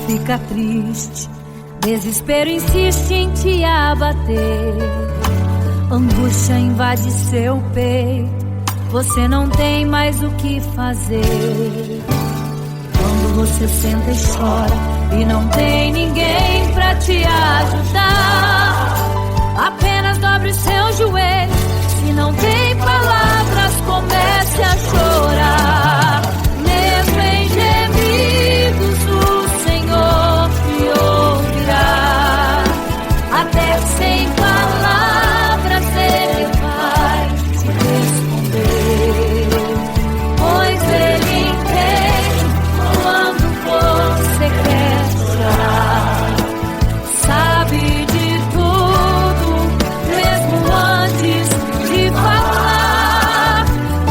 fica triste, desespero insiste em te abater, angústia invade seu peito, você não tem mais o que fazer. Quando você senta e chora e não tem ninguém pra te ajudar, apenas dobre os seus joelhos. Se não tem palavras, comece a chorar. Mesmo em gemidos, o Senhor te ouvirá. Até sem palavras Ele vai te responder, pois Ele entende quando você quer chorar. Sabe de tudo, mesmo antes de falar.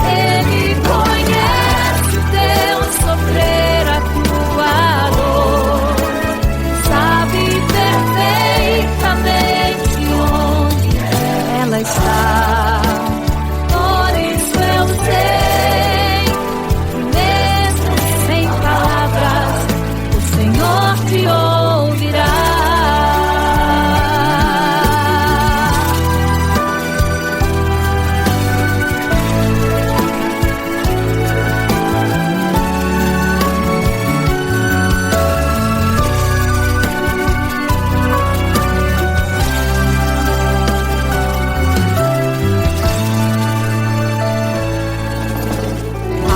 Ele conhece o teu sofrer, a tua dor. Sabe perfeitamente onde ela está. Por isso eu sei que mesmo sem palavras, o Senhor te ouvirá.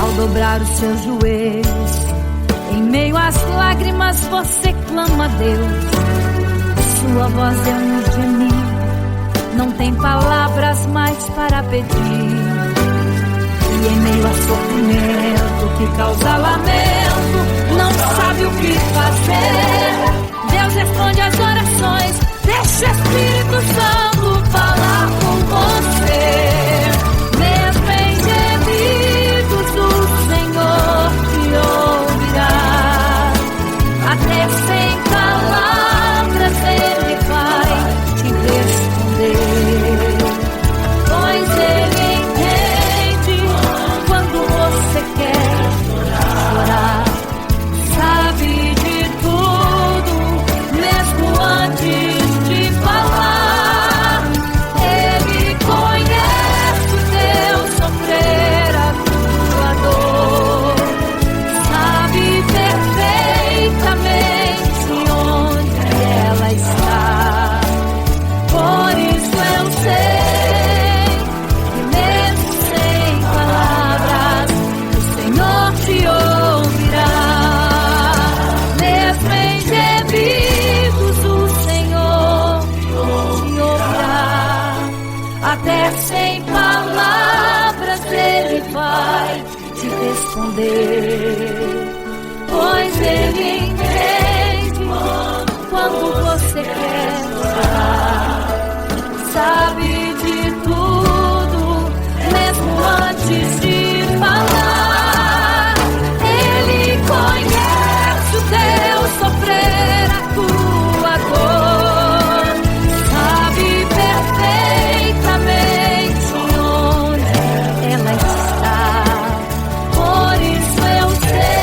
Ao dobrar os seus joelhos, em meio às lágrimas você clama a Deus. Sua voz é um gemido, não tem palavras mais para pedir. E em meio a sofrimento que causa lamento, não sabe o que fazer. Deus responde às orações, deixa o Espírito Santo falar com você. Mesmo em gemidos, o Senhor te ouvirá. Até sem palavras Ele vai te responder, pois Ele entende quando você quer chorar. Sabe de tudo, mesmo antes de falar. Ele conhece o teu sofrer, a tua dor. Sabe perfeitamente onde ela está. Por isso eu sei que mesmo sem palavras, o Senhor te ouvirá. Mesmo em gemidos, o Senhor te ouvirá. Até sem palavras Ele vai te responder, pois Ele entende quando você quer chorar. Sabe de tudo, mesmo antes de falar. Ele conhece o teu sofrer, a tua dor. Sabe perfeitamente onde ela está. Por isso eu sei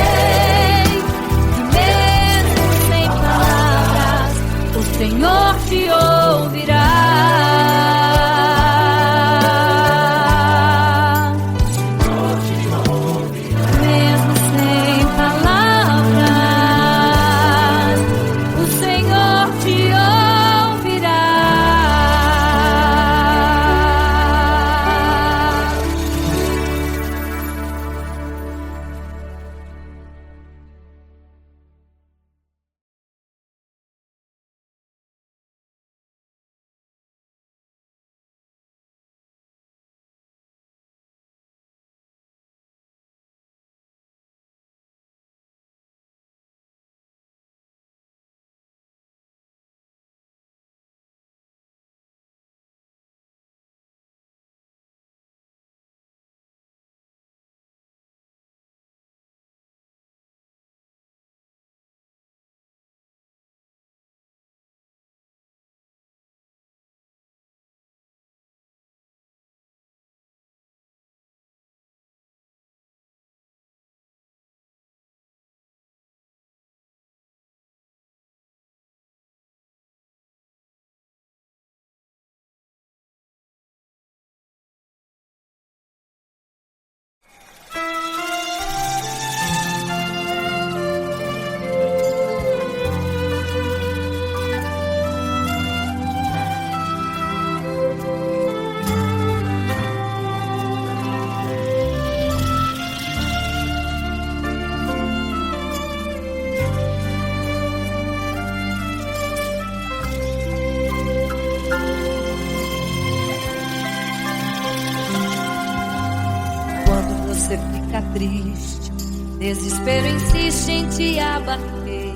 triste, desespero insiste em te abater,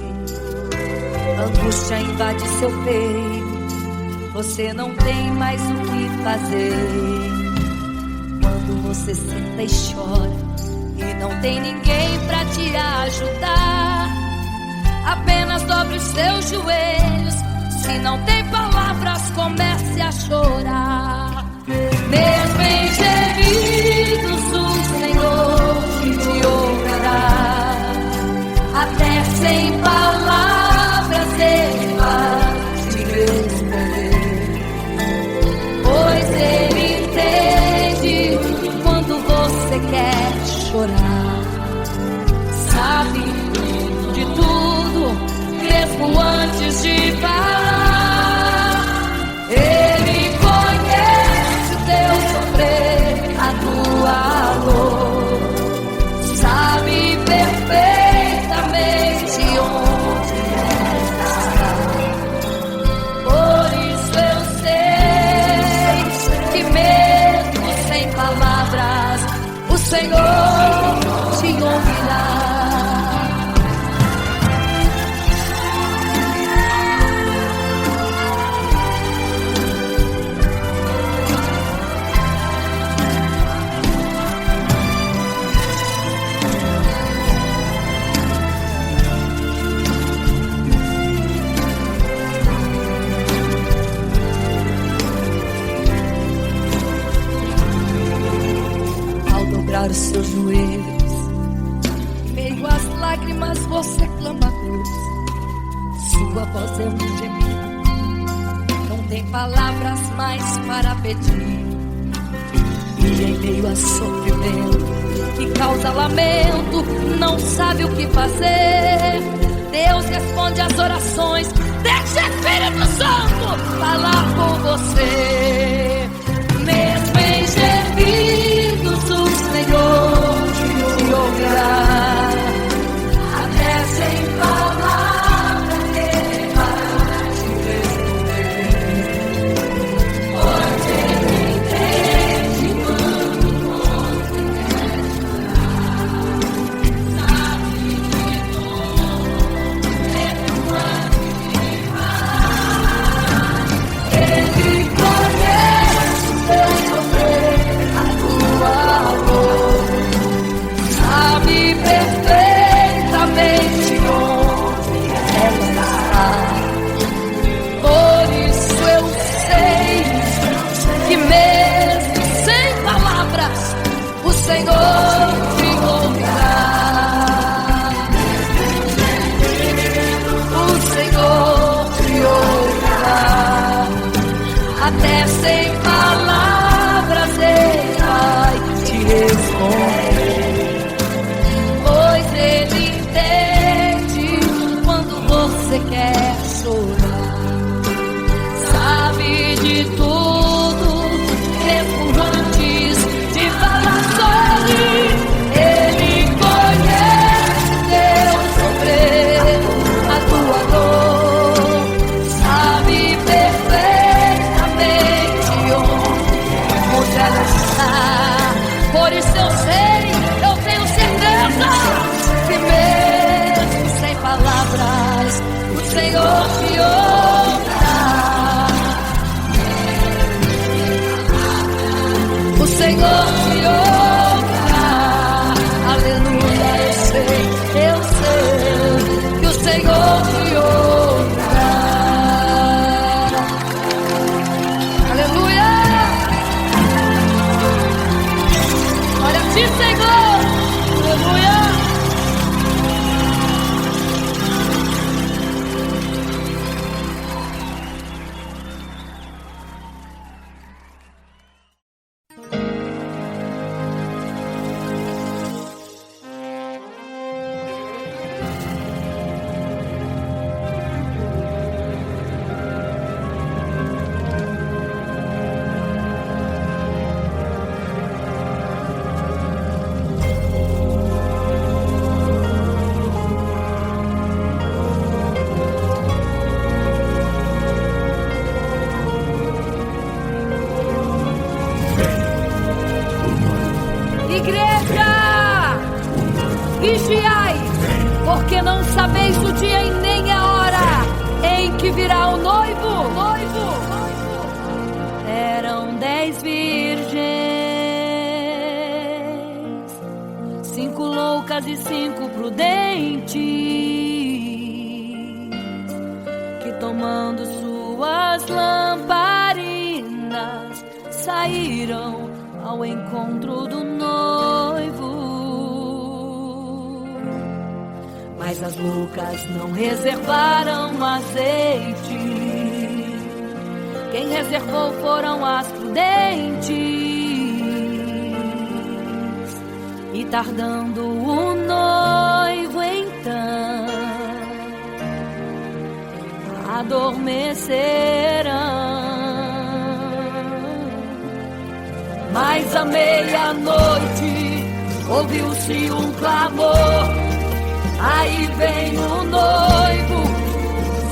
angústia invade seu peito, você não tem mais o que fazer. Quando você senta e chora e não tem ninguém pra te ajudar, apenas dobre os seus joelhos. Se não tem palavras, comece a chorar. Mesmo em gemidos, o Senhor te ouvirá. Até sem palavras Ele vai te responder, pois Ele entende quando você quer chorar. Sabe de tudo, mesmo antes de falar. Ele conhece o teu sofrer, a tua dor, sabe perfeitamente onde está. Por isso eu sei que mesmo sem palavras o Senhor te ouvirá. Os seus joelhos, em meio às lágrimas você clama a Deus. Sua voz é um gemido, não tem palavras mais para pedir. E em meio a sofrimento que causa lamento, não sabe o que fazer. Deus responde às orações, deixa o Espírito Santo falar com você. Mesmo em gemidos o Senhor te ouvirá. Até sem palavras Ele vai te responder, pois Ele entende quando você quer chorar. Sabe de tudo, mesmo antes de falar. Ele conhece o teu sofrer, porque não sabeis o dia e nem a hora em que virá o noivo. Eram 10 virgens, 5 loucas e 5 prudentes, que tomando suas lamparinas saíram ao encontro do noivo. Mas as loucas não reservaram azeite. Quem reservou foram as prudentes. E tardando o noivo então, adormecerão. Mas à meia-noite ouviu-se um clamor: aí vem o noivo,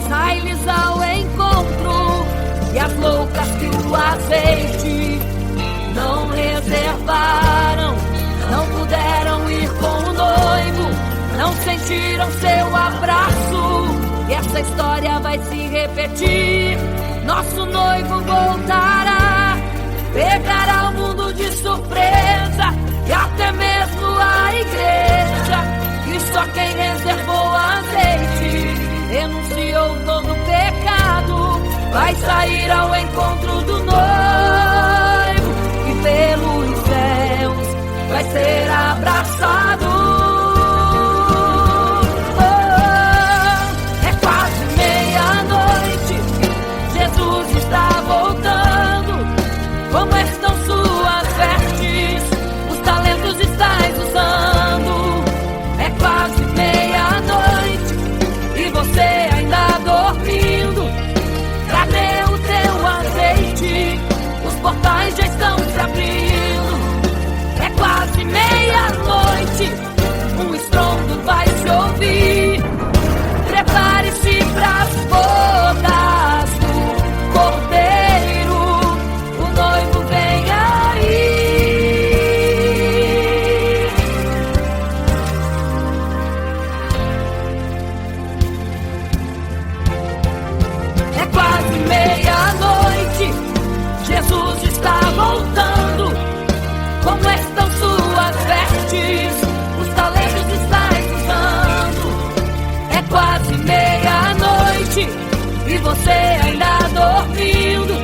sai-lhes ao encontro. E as loucas que o azeite não reservaram, não puderam ir com o noivo, não sentiram seu abraço. E essa história vai se repetir. Nosso noivo voltará, pegará o mundo de surpresa, e até mesmo a igreja. E só quem reservou azeite, renunciou todo pecado, vai sair ao encontro do noivo, e pelos céus vai ser abraçado. É quase meia-noite, Jesus está voltando. Como estão suas vestes? Os talentos estáis usando. É quase meia-noite e você ainda dormindo. Cadê o teu azeite? Os portais já estão se abrindo. É quase meia-noite, um estrondo vai se ouvir. Prepare-se pras bodas do Cordeiro, o noivo vem aí. É quase meia-noite, Jesus está voltando. Como estão suas vestes? Os talentos estáis usando. É quase meia-noite e você ainda dormindo.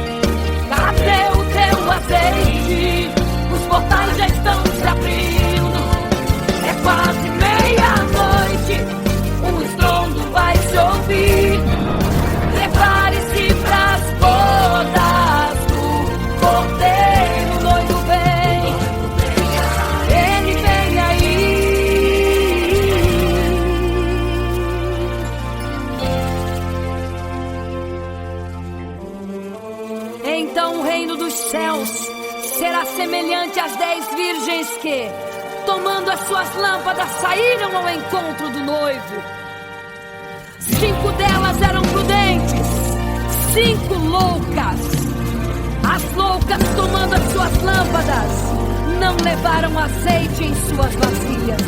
Cadê o teu azeite? Os portais já estão se abrindo. É quase meia-noite, um estrondo vai se ouvir. Prepare-se pras bodas do Cordeiro, o noivo vem, ele vem aí. Então o reino dos céus será semelhante às 10 virgens que, tomando as suas lâmpadas, saíram ao encontro do noivo. 5 delas eram prudentes, 5 loucas. As loucas, tomando as suas lâmpadas, não levaram azeite em suas vasilhas.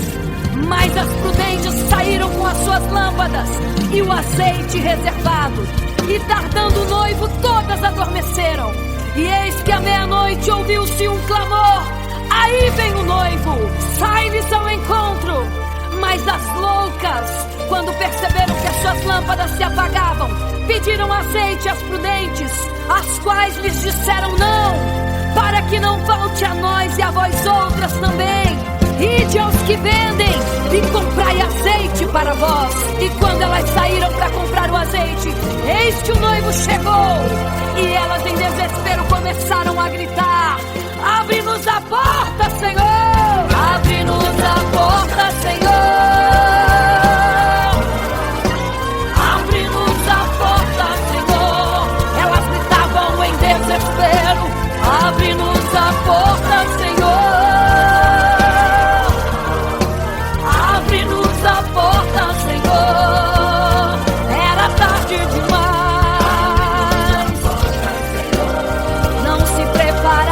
Mas as prudentes saíram com as suas lâmpadas e o azeite reservado. E tardando o noivo, todas adormeceram. E eis que à meia-noite ouviu-se um clamor: aí vem o noivo, sai-lhes ao encontro. Mas as loucas, quando perceberam que as suas lâmpadas se apagavam, pediram azeite às prudentes, as quais lhes disseram não, para que não falte a nós e a vós outras também. Ide aos que vendem e comprai azeite para vós. E quando elas saíram para comprar o azeite, eis que o noivo chegou. E elas em desespero começaram a gritar: abre-nos a porta, Senhor! Abre-nos a porta, Senhor! Abre-nos a porta, Senhor! Elas gritavam em desespero: abre-nos a porta, Senhor! Abre-nos a porta, Senhor! Era tarde demais. Não se prepara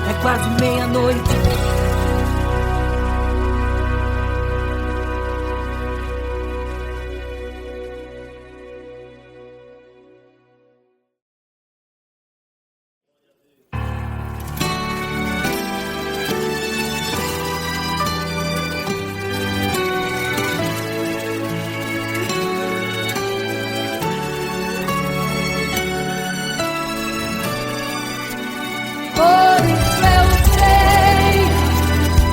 É quase meia-noite. Por isso eu sei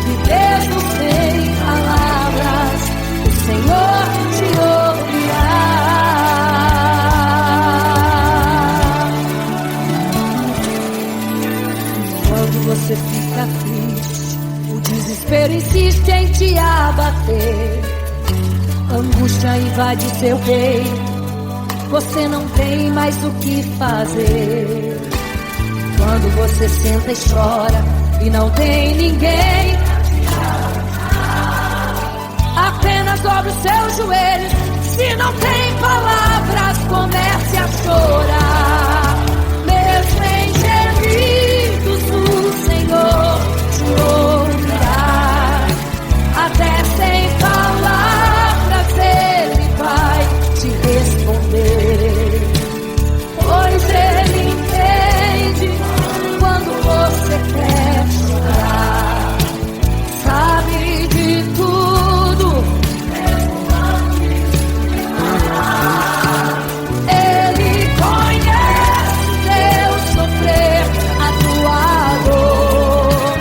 que mesmo sem palavras o Senhor te ouvirá. Quando você fica triste, o desespero insiste em te abater. A angústia invade seu peito, você não tem mais o que fazer. Quando você senta e chora e não tem ninguém, apenas dobre os seus joelhos. Se não tem palavras, comece a chorar. Mesmo em gemidos, o Senhor te ouvirá. Até sem palavras Ele vai te responder, pois Ele entende quando você quer chorar. Sabe de tudo, Ele conhece teu sofrer, a tua dor.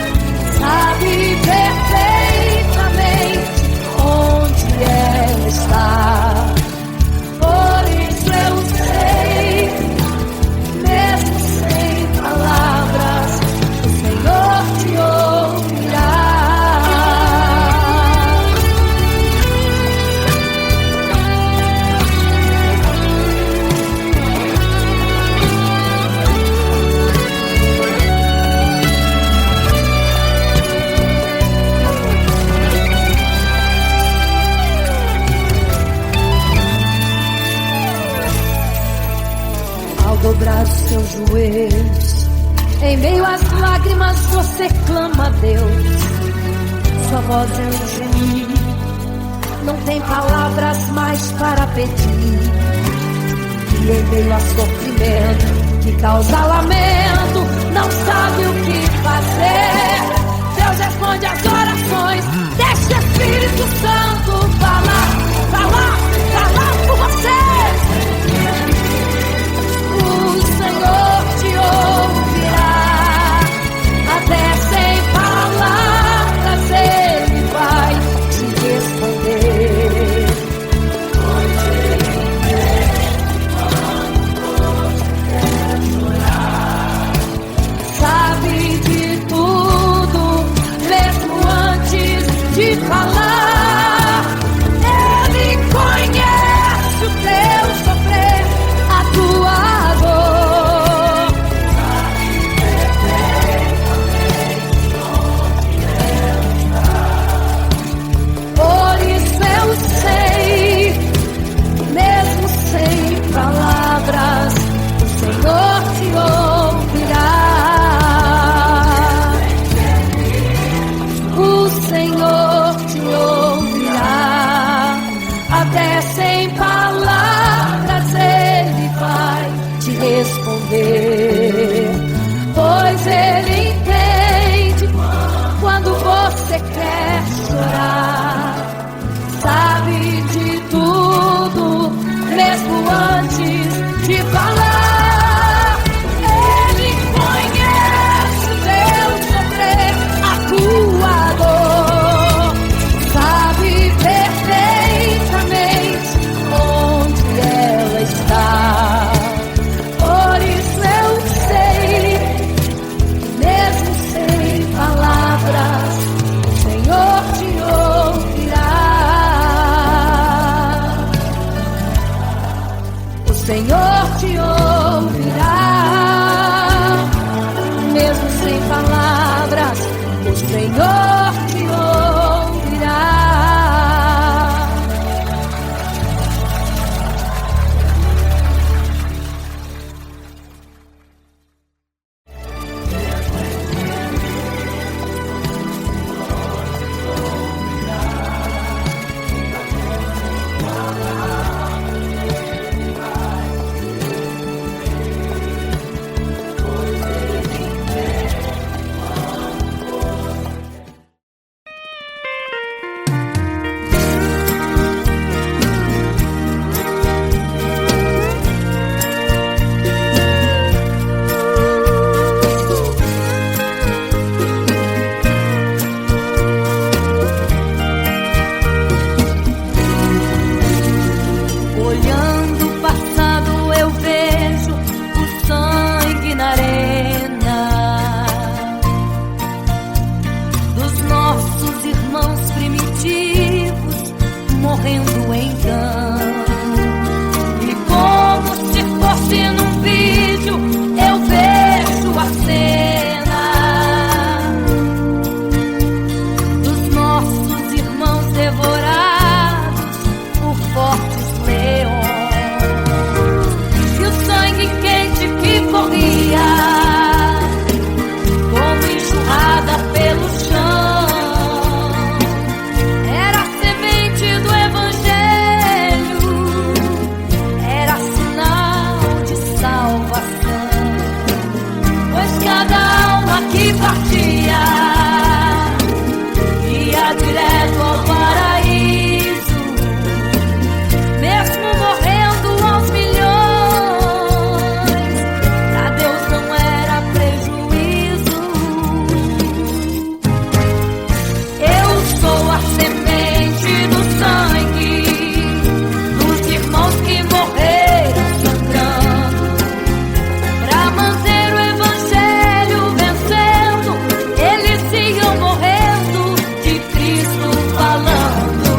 Sabe perfeitamente onde ela está. Por isso eu sei, mesmo sem palavras, o Senhor te ouvirá. Ao dobrar os seus joelhos, em meio às lágrimas você clama a Deus. Sua voz é um gemido, não tem palavras mais para pedir. E em meio a sofrimento que causa lamento, não sabe o que fazer. Deus responde às orações, deixa o Espírito Santo falar por você. O Senhor te ouvirá. Até sem palavras Ele vai te responder. Pois Ele entende quando você quer chorar. Sabe de tudo, mesmo antes de falar. Ele conhece o teu sofrer, a tua dor. Por isso eu sei, mesmo sem palavras, o Senhor te ouvirá. O Senhor te ouvirá. Até sem palavras Ele vai te responder, pois Ele entende quando você quer chorar. Sabe de tudo, mesmo antes de falar. Ele conhece o teu sofrer, a tua dor. Sabe perfeitamente onde ela está. Por isso eu sei, mesmo sem palavras, o Senhor te ouvirá. O Senhor te ouvirá. Mesmo sem palavras, o Senhor te ouvirá. irmãos primitivos morrendo então. E como se fosse num vídeo, eu vejo a cena dos nossos irmãos devorados por fortes leões. E o sangue quente que corria como enxurrada pelo chão era a semente do Evangelho, era sinal de salvação. Pois cada alma que partia ia direto ao paraíso, mesmo morrendo aos milhões. Pra Deus não era prejuízo. Eu sou a semente do sangue dos irmãos que morreram sangrando pra manter o Evangelho vencendo. Eles iam morrendo de Cristo falando.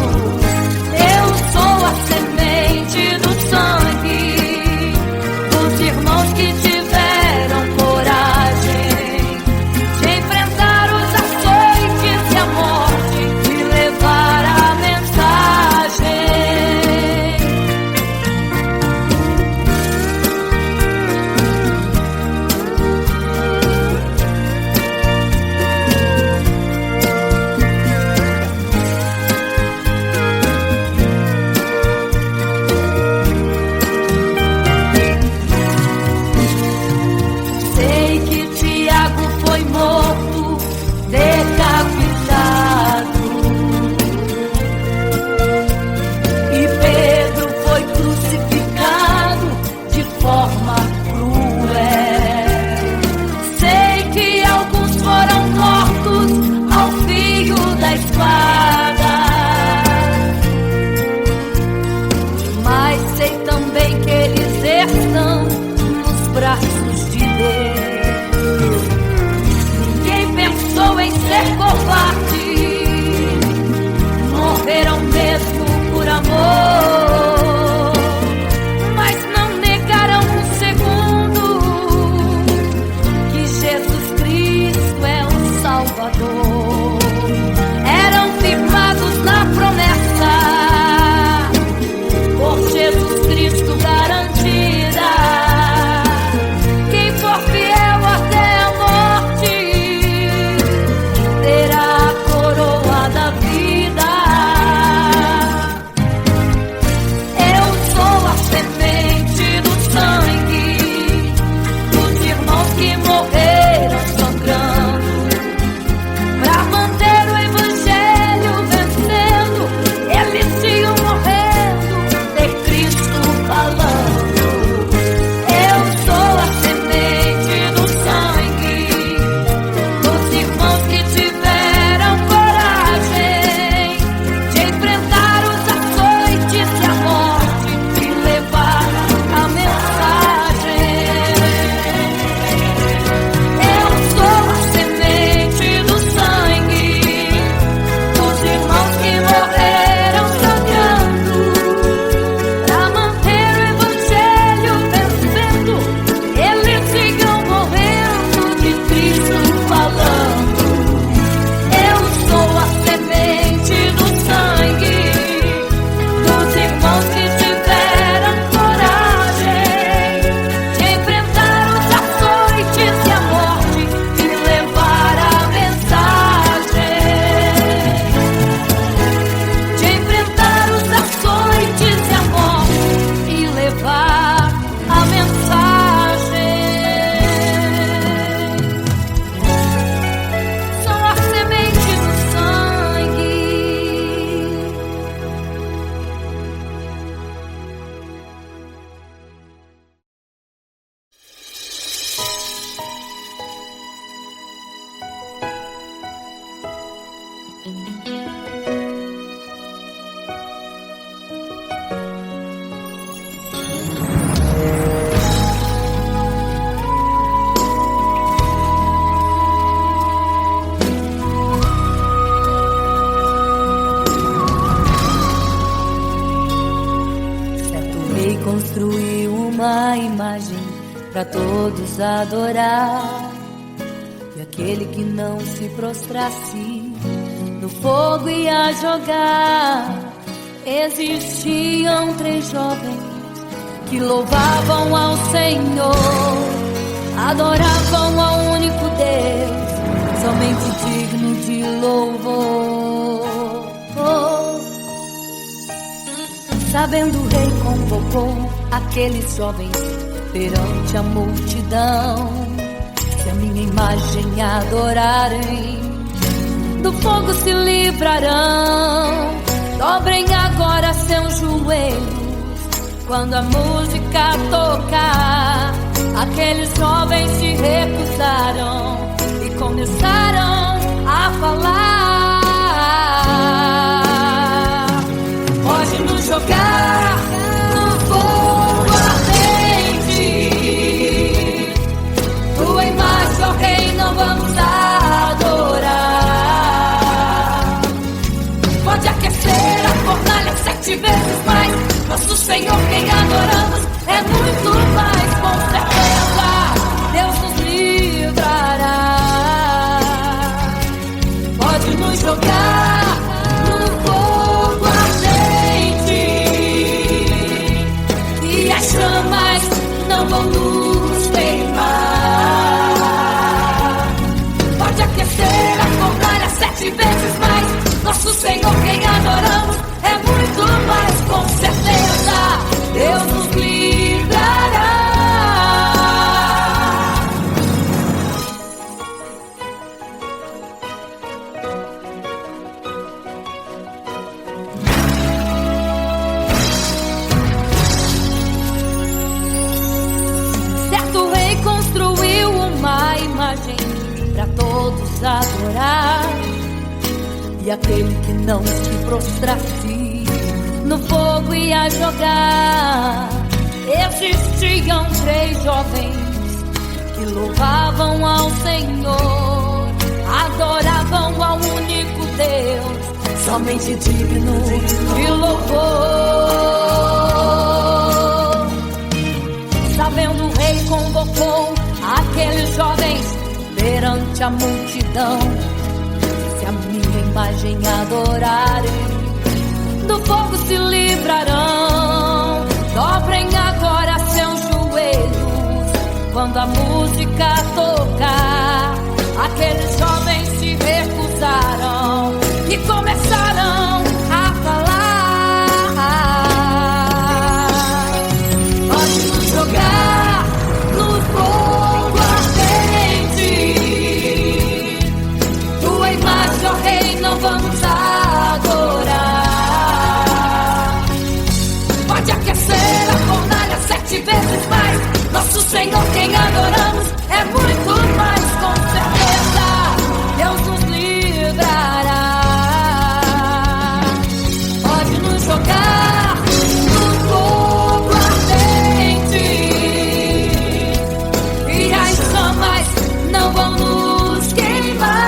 Eu sou a semente do sangue dos irmãos que tiveram coragem de enfrentar os açoites e a morte e levar a mensagem. Sei que Tiago foi morto, decapitado, e Pedro foi crucificado de forma cruel. Sei que alguns foram mortos ao fio da espada, mas sei também que eles estão nos braços de Deus. Ninguém pensou em ser covarde, morreram mesmo por amor, mas não negaram um segundo que Jesus Cristo é o Salvador. Eram firmados na promessa por Jesus Cristo garantida. Quem for fiel até a morte terá a coroa da vida. para todos adorar. E aquele que não se prostrasse no fogo ia jogar. Existiam 3 jovens que louvavam ao Senhor, adoravam ao único Deus, somente digno de louvor. Sabendo o rei convocou aqueles jovens perante a multidão. Se a minha imagem adorarem, do fogo se livrarão. Dobrem agora seus joelhos quando a música tocar. Aqueles jovens se recusaram e começaram a falar. Pode nos jogar no fogo ardente, tua imagem, ó Rei, não vamos adorar. Pode aquecer a fornalha 7 vezes mais. Nosso Senhor, quem adoramos, é muito mais. Com certeza Deus nos livrará. Pode nos jogar no fogo ardente e as chamas não vão nos queimar. Pode aquecer a fornalha 7 vezes mais. Nosso Senhor, quem adoramos, é muito mais. Com certeza Deus nos livrará. Certo rei construiu uma imagem para todos adorar. E aquele que não se prostrasse no fogo ia jogar. Existiam 3 jovens que louvavam ao Senhor, adoravam ao único Deus, somente digno de louvor. Sabendo o rei convocou aqueles jovens perante a multidão. Se a minha imagem adorarem, do fogo se livrarão. Dobrem agora seus joelhos quando a música tocar. Aqueles jovens se recusaram e começaram a falar. Pode nos jogar no fogo ardente, tua imagem, ó Rei, não vamos adorar. Pode aquecer a fornalha 7 vezes mais. Nosso Senhor, quem adoramos, é muito mais. Com certeza Deus nos livrará. Pode nos jogar no fogo ardente e as chamas não vão nos queimar.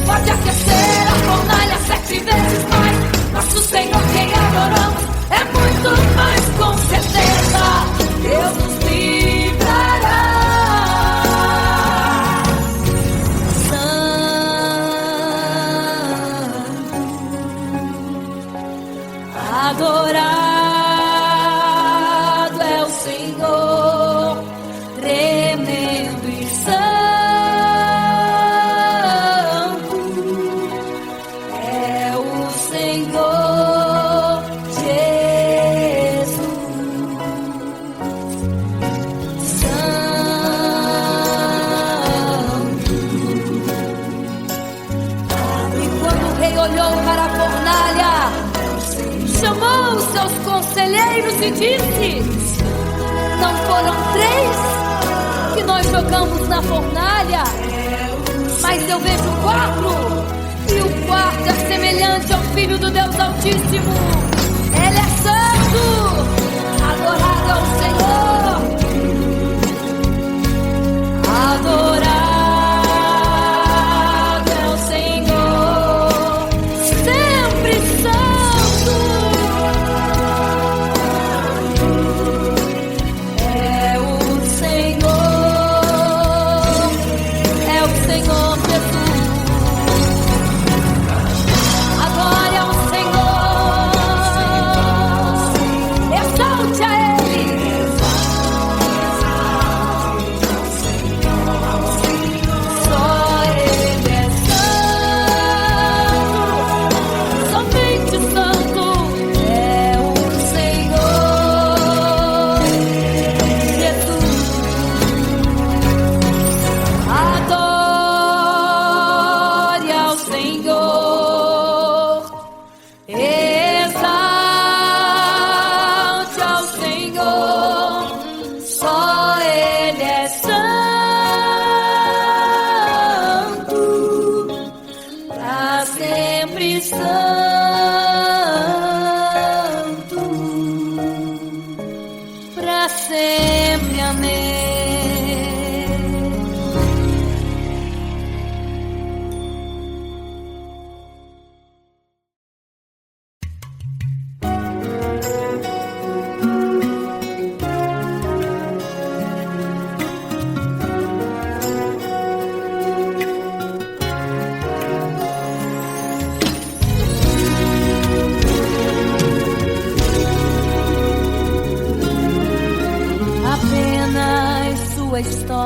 Pode aquecer a fornalha 7 vezes mais. Nosso Senhor, quem adoramos, é muito mais. Com certeza Deus nos livrará. Santo, adorado é o Senhor, tremendo e santo é o Senhor Jesus. Santo. E quando o rei olhou para a fornalha, chamou os seus conselheiros e disse: não foram 3 que nós jogamos na fornalha, mas eu vejo 4, e o quarto é semelhante ao Filho do Deus Altíssimo. Ele é santo, adorado ao Senhor, adorado é o Senhor, sempre santo.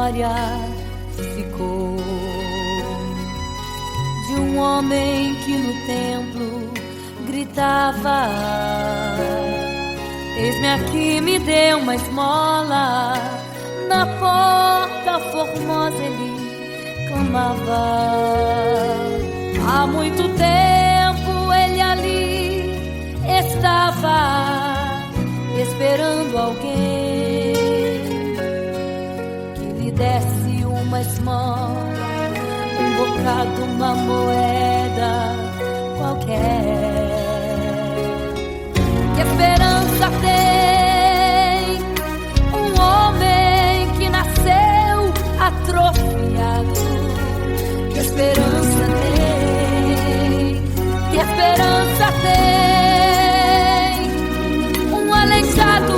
memória ficou de um homem que no templo gritava: eis-me aqui, me dê uma esmola. Na porta formosa ele clamava. Há muito tempo ele ali estava esperando alguém que lhe desse uma esmola, um bocado, uma moeda qualquer. Que esperança tem um homem que nasceu atrofiado? Que esperança tem? Que esperança tem um aleijado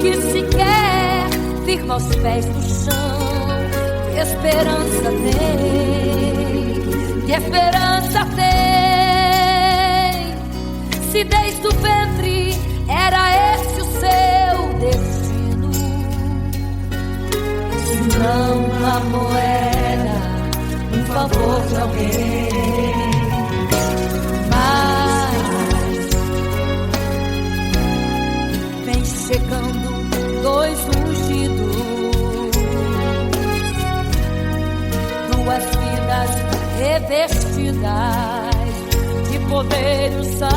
que sequer firma os pés no chão? Que esperança tem? Que esperança tem? Se desde o ventre era esse o seu destino, se não uma moeda, um favor de alguém. Mas vem chegando dois ungidos, duas vidas revestidas de poder e unção.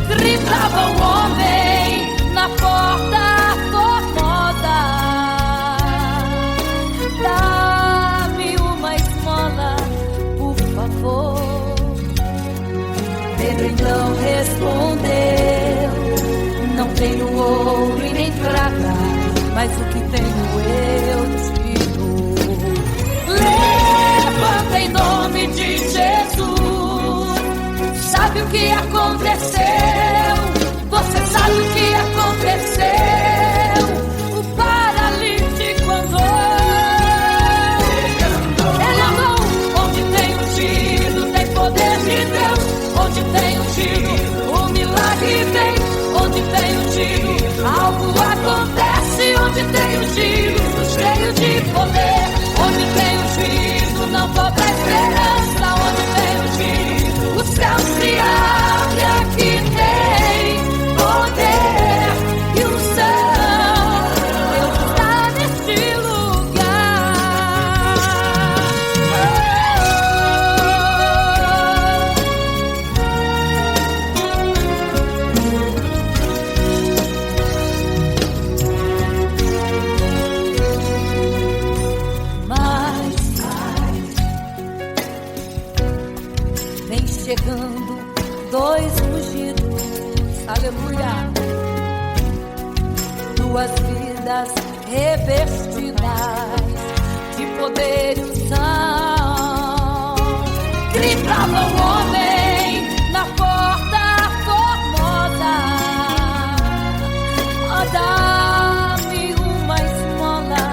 Gritava o homem na porta formosa: dá-me uma esmola, por favor. Pedro então respondeu: não tenho ouro e nem prata, mas o que tenho eu te dou. Levanta em nome de Jesus. Sabe o que aconteceu? Você sabe o que aconteceu? O paralítico andou. Ele andou. Onde tem ungido, tem poder de Deus. Onde tem ungido, o milagre vem. Onde tem ungido, algo acontece. Onde tem ungido, cheio de poder. Onde tem ungido, não falta esperança. Onde tem ungido, o céu se abre. Aqui tem poder e unção. Deus está neste lugar. Mas vem chegando dois ungidos, aleluia, duas vidas revestidas de poder e unção. Gritava o homem na porta formosa: oh, dá-me uma esmola,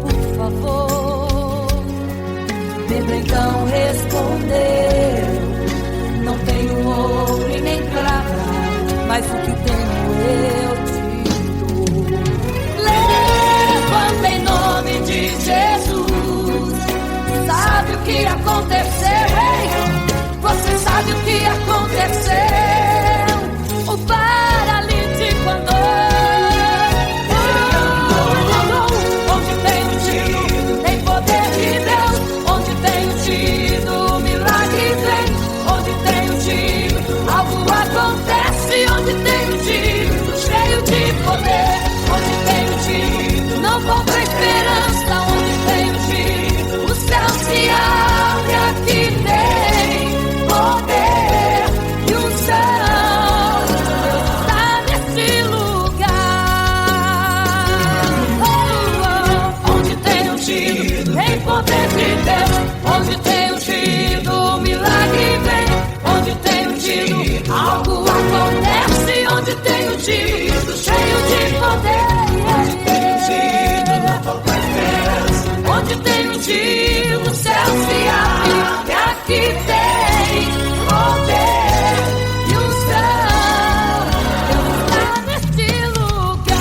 por favor. Pedro então respondeu: não tenho ouro e nem prata, mas o que tenho eu te dou. Levanta em nome de Jesus. Sabe o que aconteceu, hein? Você sabe o que aconteceu? O paralítico andou. Onde tem ungido, tem poder de Deus. Onde tem ungido, o milagre vem. Onde tem ungido, algo acontece. Onde tem ungido, cheio de poder. Onde tem ungido, não falta esperança. Onde tem ungido, o céu se abre. Aqui tem poder e unção. Deus está nesse lugar. Oh, oh. Onde tem ungido, tem poder de Deus. Onde tem ungido, o milagre vem. Onde tem ungido, algo acontece. Onde tem ungido, cheio de poder. Onde tem ungido, não falta esperança. Onde tem ungido, o céu se abre. E aqui tem poder e unção. Deus está neste lugar.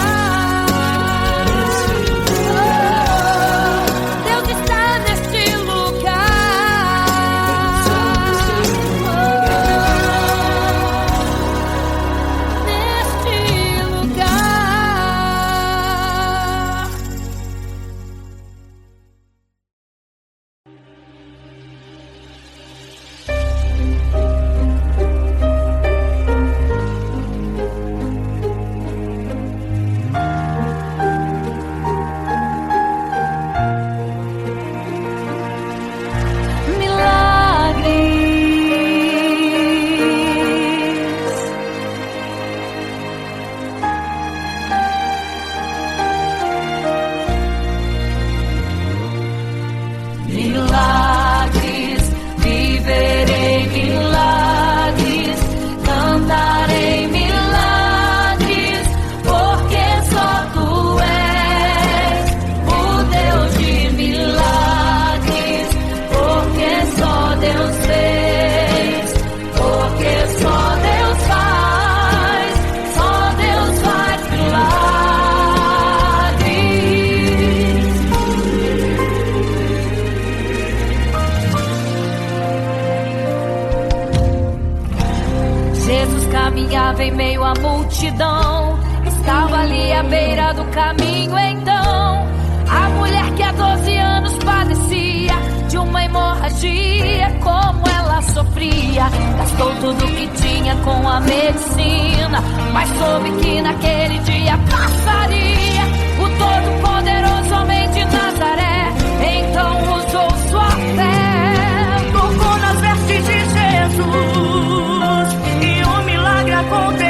estava em meio à multidão, estava ali à beira do caminho. Então a mulher que há 12 anos padecia de uma hemorragia, como ela sofria, gastou tudo que tinha com a medicina, mas soube que naquele dia passaria. O todo-poderoso homem de Nazaré então usou sua fé, tocou nas vestes de Jesus e um milagre aconteceu.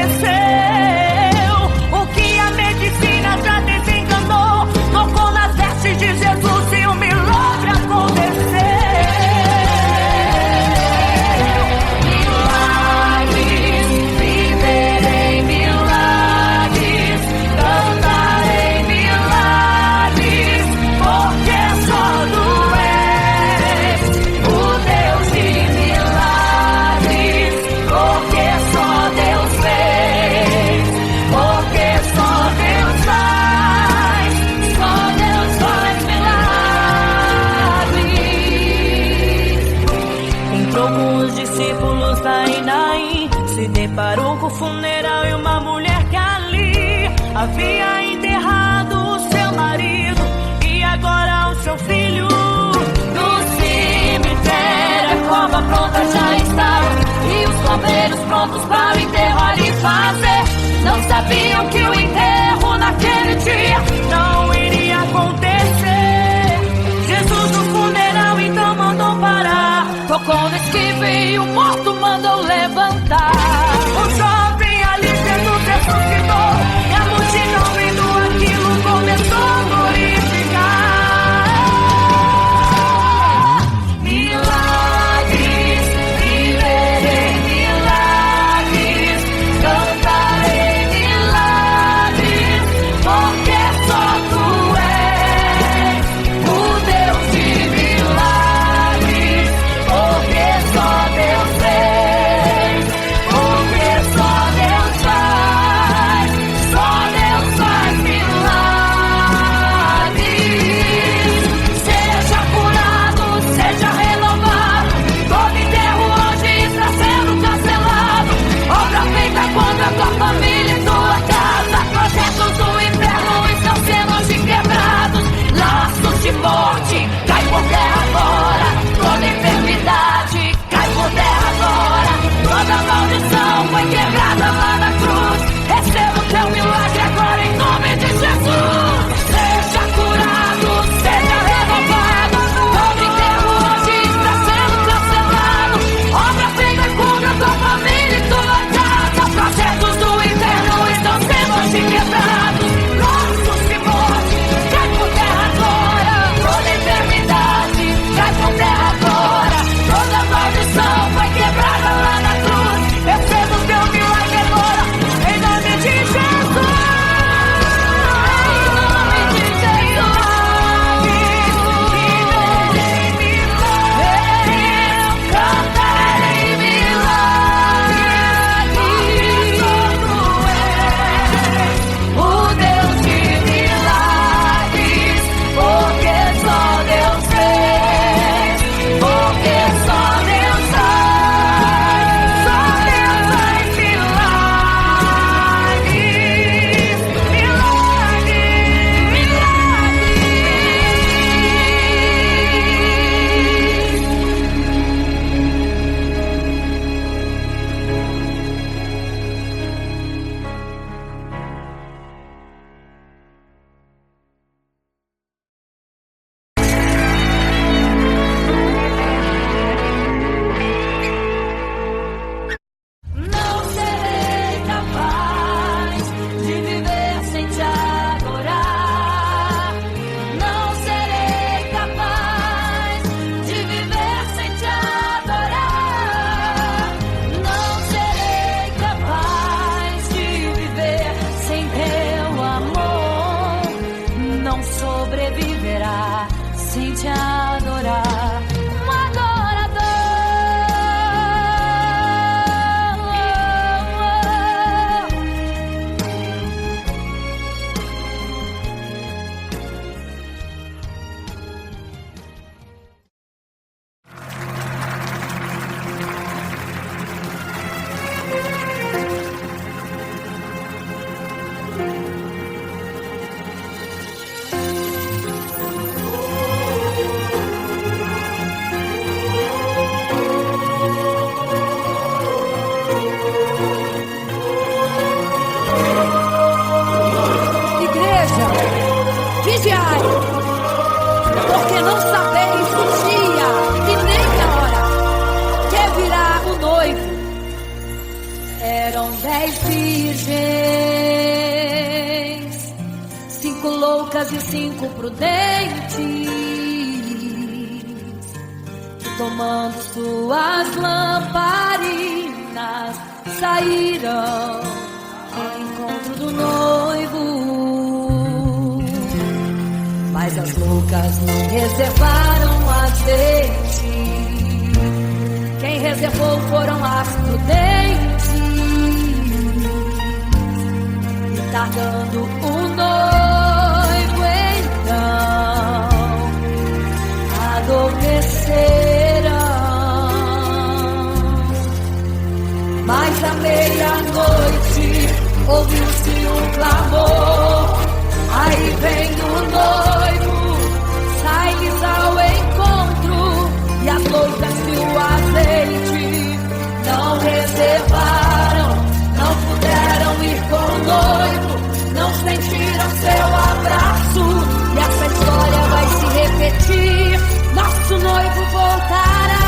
O que a medicina já desenganou, tocou nas vestes de Jesus e um milagre aconteceu. Milagres, viverei milagres, cantarei milagres, porque só tu és o Deus de milagres, porque só Deus fez, porque só Deus faz, só Deus faz milagres. Entrou com os discípulos lá em Naim, se deparou com o funeral e uma mulher que ali havia enterrado o seu marido e agora o seu filho. No cemitério a cova pronta já estava e os bombeiros prontos para o enterro ali fazer. Não sabiam que o enterro naquele dia não iria acontecer. Jesus no funeral então mandou parar, tocou no esquive e o morto mandou levantar. O jovem ali Jesus ressuscitou e a multidão vendo aquilo começou a glorificar. Milagres, viverei milagres, cantarei milagres, porque só tu és o Deus de milagres, porque só Deus fez, virgens, 5 loucas e 5 prudentes, que tomando suas lamparinas saíram ao encontro do noivo. Mas as loucas não reservaram azeite, quem reservou foram as prudentes. E tardando o noivo então adormeceram. Mas à meia-noite ouviu-se um clamor, aí vem o noivo, sai-lhes ao encontro. E as loucas e o azeite não reservaram, não puderam ir com o noivo, não sentiram seu abraço. E essa história vai se repetir, nosso noivo voltará,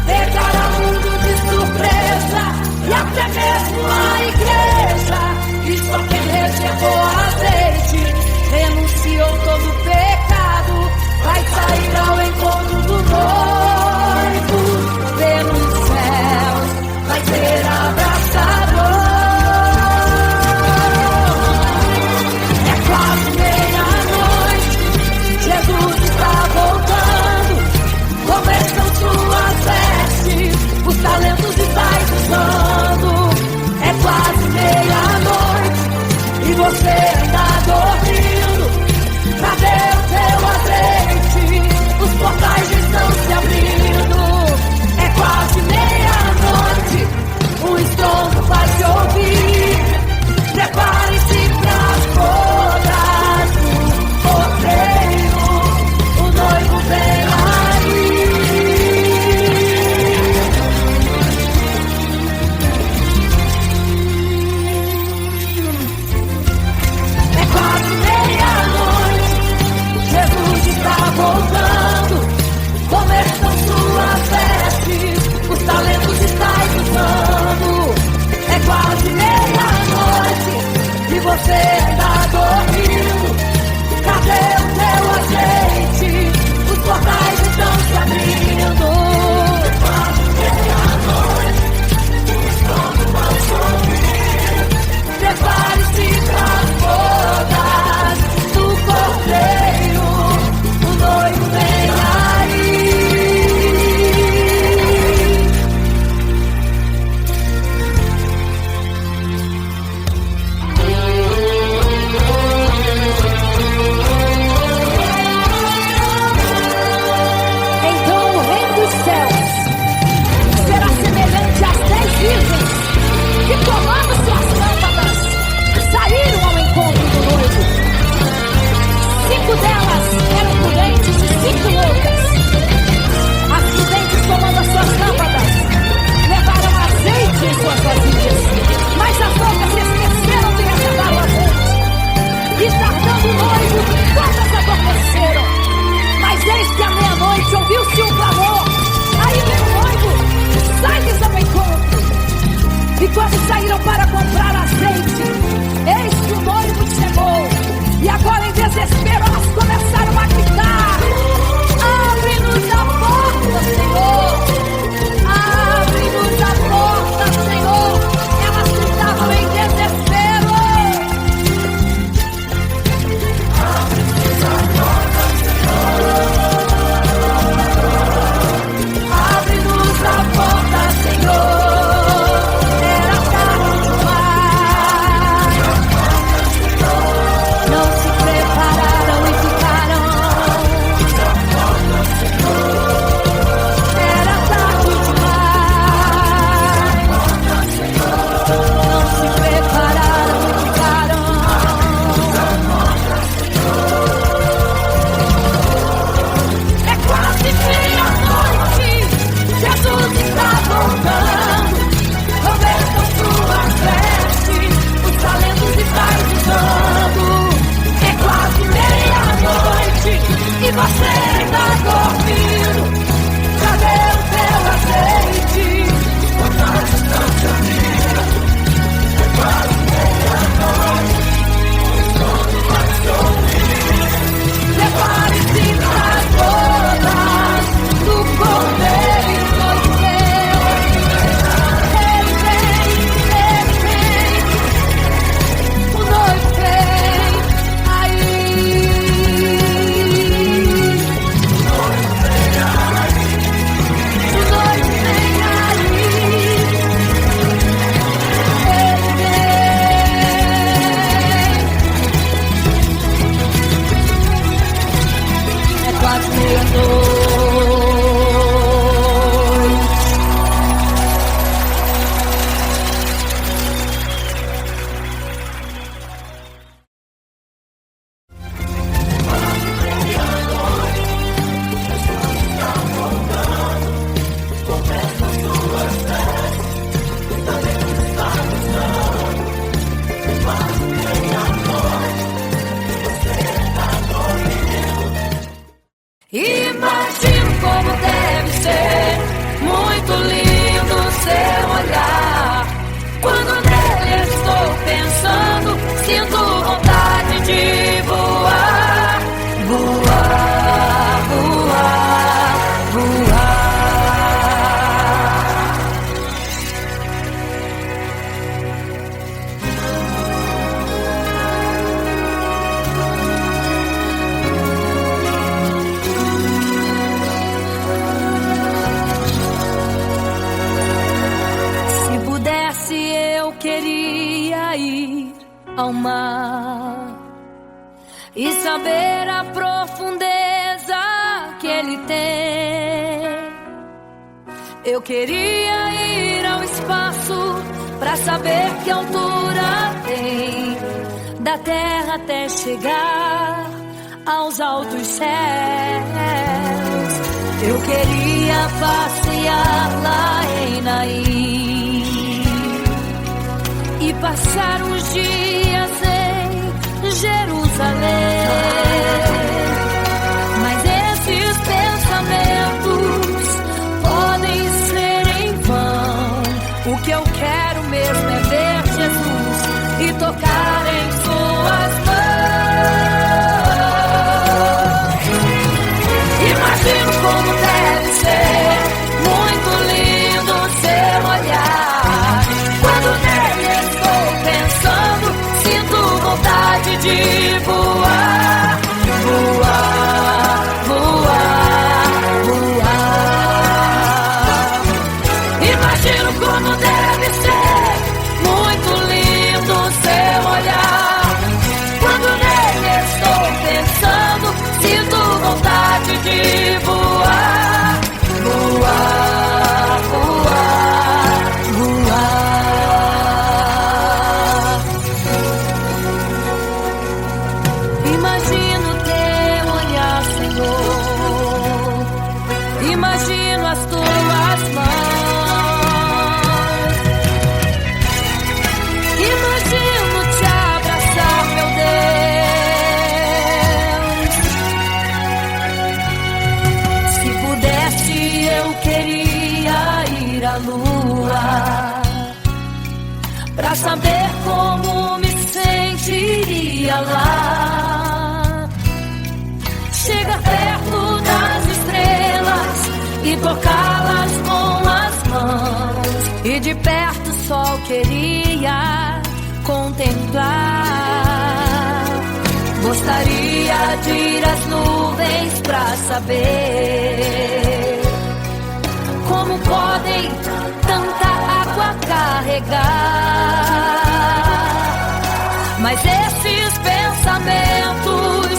pegará o mundo de surpresa, e até mesmo a igreja. E só quem reservou azeite, renunciou todo o pecado, vai sair ao encontro do noivo. Pelos céus vai ser abraçador. É quase meia-noite, Jesus está voltando. Como estão suas vestes, os talentos estáis usando. É quase meia-noite e você ainda dormindo. Cadê o teu azeite? Os portais estão se abrindo. É quase meia-noite, o estrondo vai se ouvir. Prepare-se pras bodas do cordeiro, o noivo vem aí. É quase meia-noite, Jesus está voltando. Como estão suas vestes, os talentos estáis usando. É quase meia-noite e você ainda dormindo. Cadê o teu azeite? Os portais estão se abrindo. É quase meia-noite, o estrondo vai se ouvir. Prepare-se pras bodas do cordeiro, o noivo vem aí. Então o reino dos céus será semelhante às 10 virgens que, tomando suas lâmpadas, saíram ao encontro do noivo. 5 delas eram prudentes e 5 loucas. As prudentes, tomando as suas lâmpadas, levaram azeite em suas vasilhas, mas as loucas esqueceram de reservar o azeite. E tardando o noivo, todas adormeceram. Mas eis que à meia-noite ouviu-se um clamor, aí vem o noivo, sai-lhes ao encontro. E quando saíram para comprar azeite, eis que o noivo chegou. E agora em desespero elas começaram a gritar: abre-nos a porta, Senhor! Abre-nos a porta, Senhor! Elas gritavam em desespero. Abre-nos a porta, Senhor! Abre-nos a porta, Senhor! Era tarde demais. Não se prepararam e ficaram Imagino como deve ser muito lindo seu olhar. Quando nele estou pensando, sinto vontade de voar, voar, voar, voar. Eu queria ir ao mar e saber a profundeza que ele tem. Eu queria ir ao espaço pra saber que altura tem, da terra até chegar aos altos céus. Eu queria passear lá em Naim e passar uns dias em Jerusalém. Mas esses pensamentos podem ser em vão. O que eu quero mesmo é ver Jesus e tocar em suas mãos. Imagino como deve ser muito lindo seu olhar. Quando nele estou pensando, sinto vontade de voar, voar, voar, voar. Imagino como deve ser muito lindo seu olhar. Quando nele estou pensando, sinto vontade de voar, voar, voar, voar. Imagino teu olhar, Senhor. Imagino as tuas mãos. Imagino te abraçar, meu Deus. Se pudesse, eu queria ir à lua pra saber como me sentiria lá. Chegar perto das estrelas e tocá-las com as mãos. E de perto só queria contemplar. Gostaria de ir às nuvens pra saber como podem tanta água carregar. Mas esses pensamentos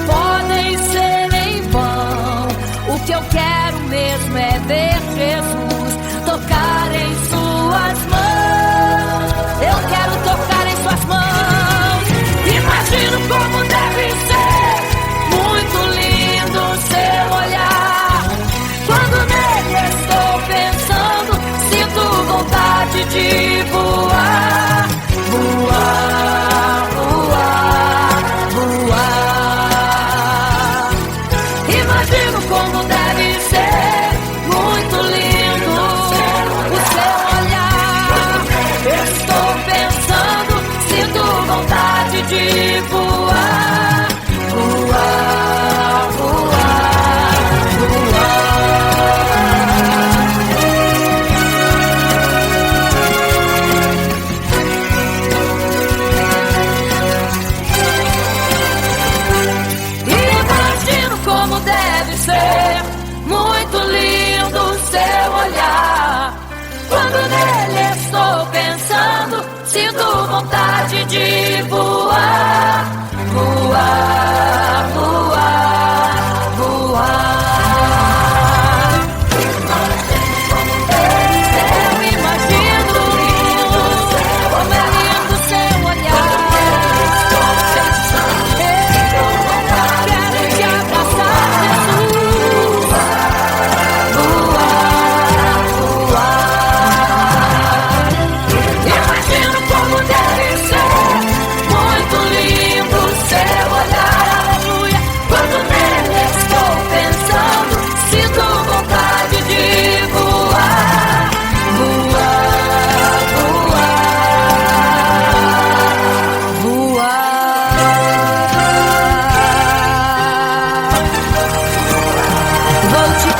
podem ser em vão. O que eu quero mesmo é ver Jesus tocar em suas mãos. Eu quero tocar em suas mãos. Imagino como deve ser muito lindo seu olhar. Quando nele estou pensando, sinto vontade de voar, voar, voar, voar. Imagino como deve ser muito lindo o seu olhar. Estou pensando, sinto vontade de voar, voar, voar, voar. Imagino como deve ser muito lindo o seu olhar. Quando nele estou pensando, sinto vontade de voar, voar, voar, voar.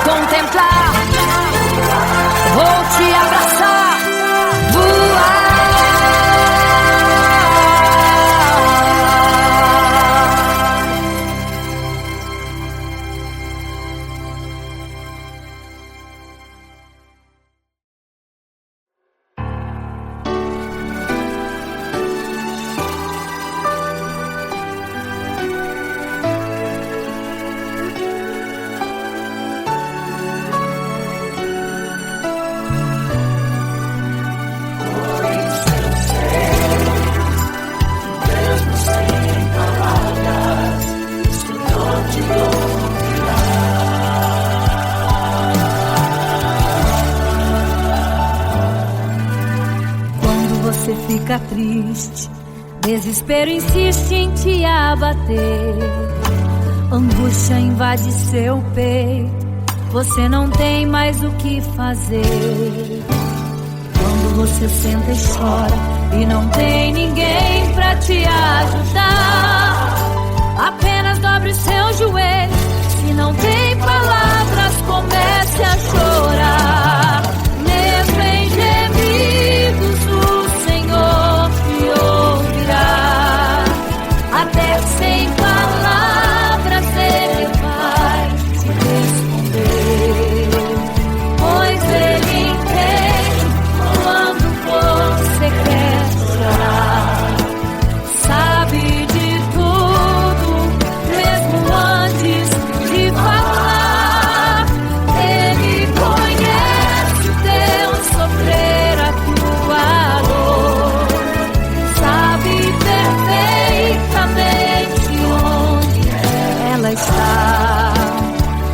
contemplar, vou te abraçar, voar. Você fica triste, desespero insiste em te abater, angústia invade seu peito, você não tem mais o que fazer. Quando você senta e chora e não tem ninguém pra te ajudar, apenas dobre seus joelhos, se não tem palavras, comece a chorar. Mesmo em gemidos te ouvirá, até sem palavras ele vai te responder, pois ele entende quando você quer chorar, sabe de tudo, mesmo antes de falar, ele conhece o teu sofrer, a tua dor, sabe perfeitamente onde ela está.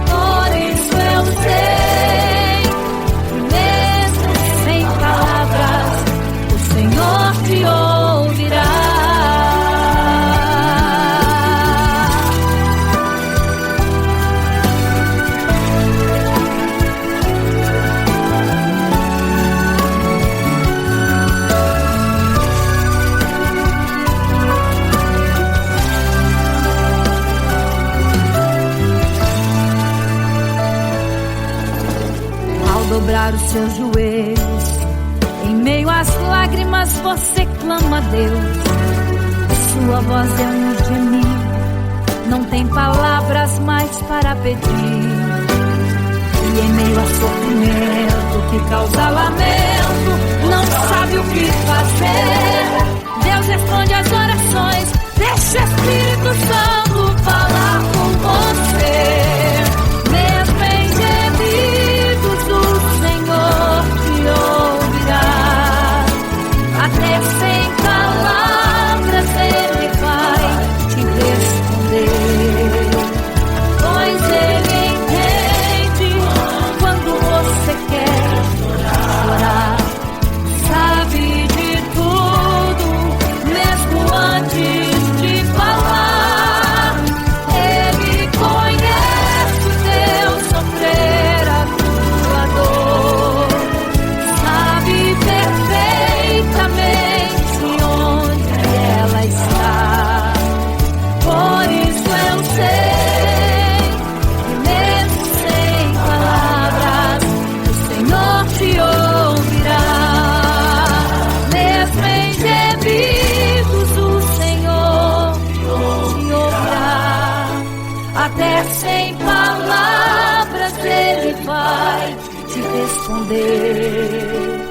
Por isso eu sei que mesmo sem palavras o Senhor te ouvirá. Ao dobrar os seus joelhos, em meio às lágrimas você clama a Deus. Sua voz é um gemido, não tem palavras mais para pedir. E em meio a sofrimento que causa lamento, não sabe o que fazer. Deus responde às orações, deixa o Espírito Santo falar com você. Mesmo em gemidos o Senhor te ouvirá, até sem palavras ele vai te responder, pois ele entende quando você quer chorar, sabe de tudo, mesmo antes de falar, ele conhece o teu sofrer, a tua dor, sabe perfeitamente onde ela está. Por isso eu sei que mesmo sem palavras o Senhor te ouvirá. Mesmo em gemidos o Senhor te ouvirá, até sem palavras ele vai te responder,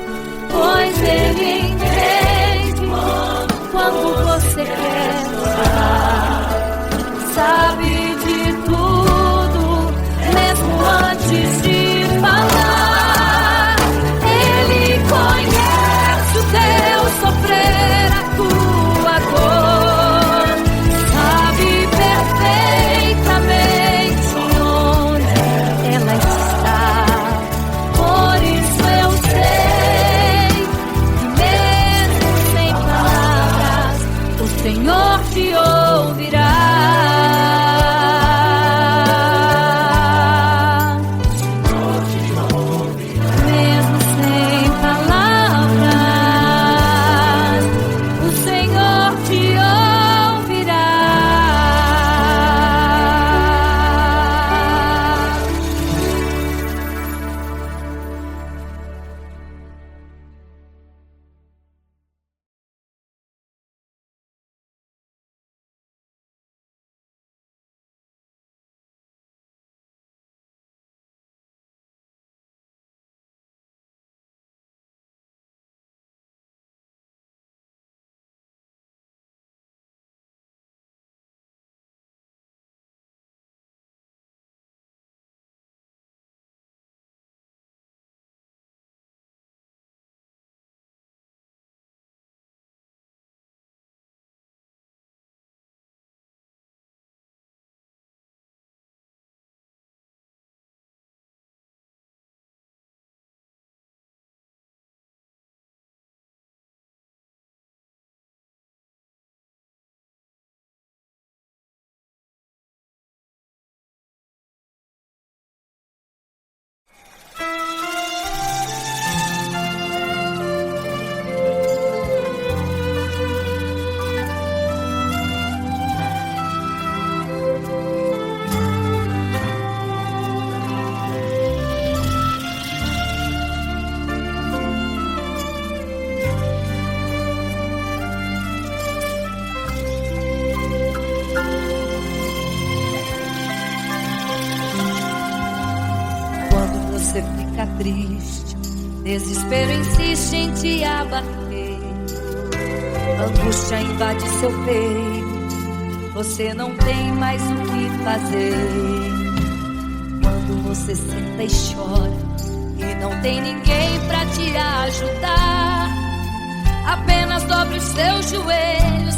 pois ele entende quando você quer chorar, sabe de tudo, mesmo antes de falar, ele conhece o teu sofrer, a tua dor, sabe perfeitamente onde ela está. Por isso eu sei que mesmo sem palavras o Senhor te ouvirá. você fica triste, desespero insiste em te abater, angústia invade seu peito, você não tem mais o que fazer. Quando você senta e chora e não tem ninguém pra te ajudar, apenas dobre os seus joelhos.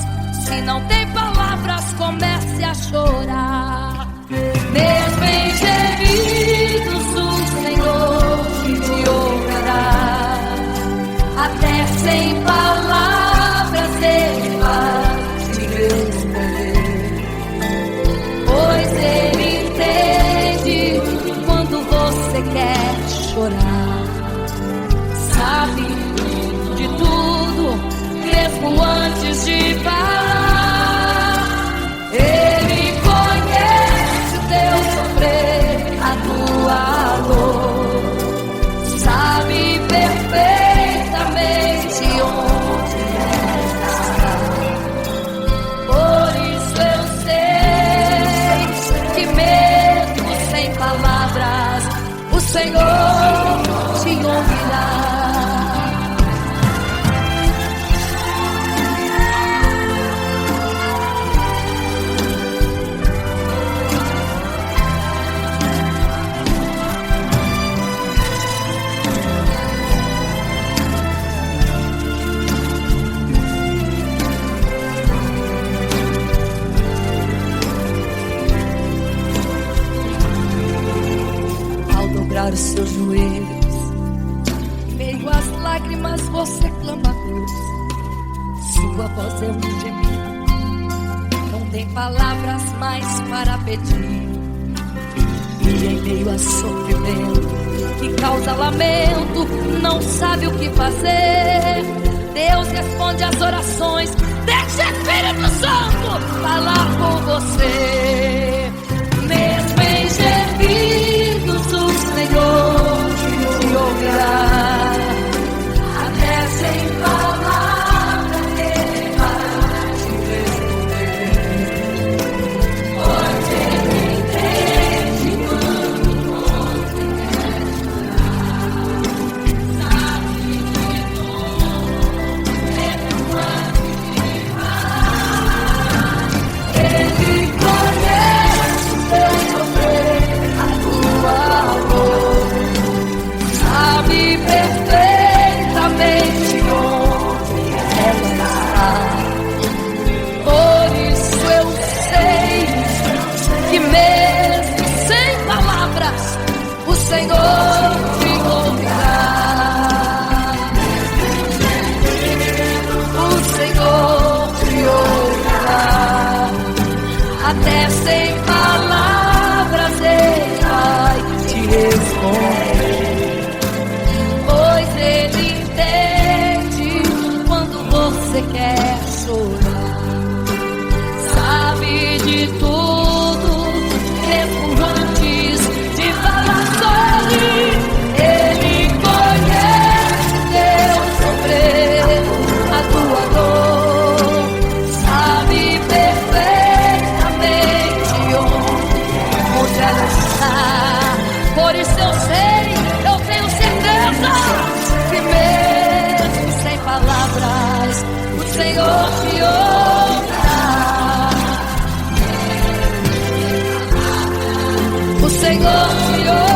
Se não tem palavras, comece a chorar. Mesmo em gemidos, o Senhor te ouvirá. Até sem palavras Ele vai te responder, pois Ele entende quando você quer chorar. Sabe de tudo, mesmo antes de falar. Ele conhece o teu sofrer, a tua dor. Sabe perfeitamente onde está. Por isso eu sei que mesmo sem palavras, o Senhor te ouvirá. Os seus joelhos, em meio às lágrimas você clama a Deus. Sua voz é um gemido, não tem palavras mais para pedir. E em meio a sofrimento que causa lamento, não sabe o que fazer. Deus responde às orações, deixa o Espírito Santo falar com você. Mesmo em gemidos, o Senhor te ouvirá. Até sem palavras Ele vai te responder, pois Ele entende quando você quer chorar. Sabe de tudo, mesmo antes de falar. Ele conhece o teu sofrer, a tua dor. Sabe perfeitamente onde ela está. Por isso eu sei que mesmo sem palavras, o Senhor te ouvirá. O Senhor te ouvirá. Até sem palavras Ele vai te responder, pois Ele entende quando você quer chorar. Sabe de tudo, mesmo antes de falar sobre. Ele conhece teu sofrer, a tua dor. Sabe perfeitamente onde ela está. Por isso eu sei, eu tenho certeza que mesmo sem palavras, o Senhor te ouvirá. O Senhor te ouvirá.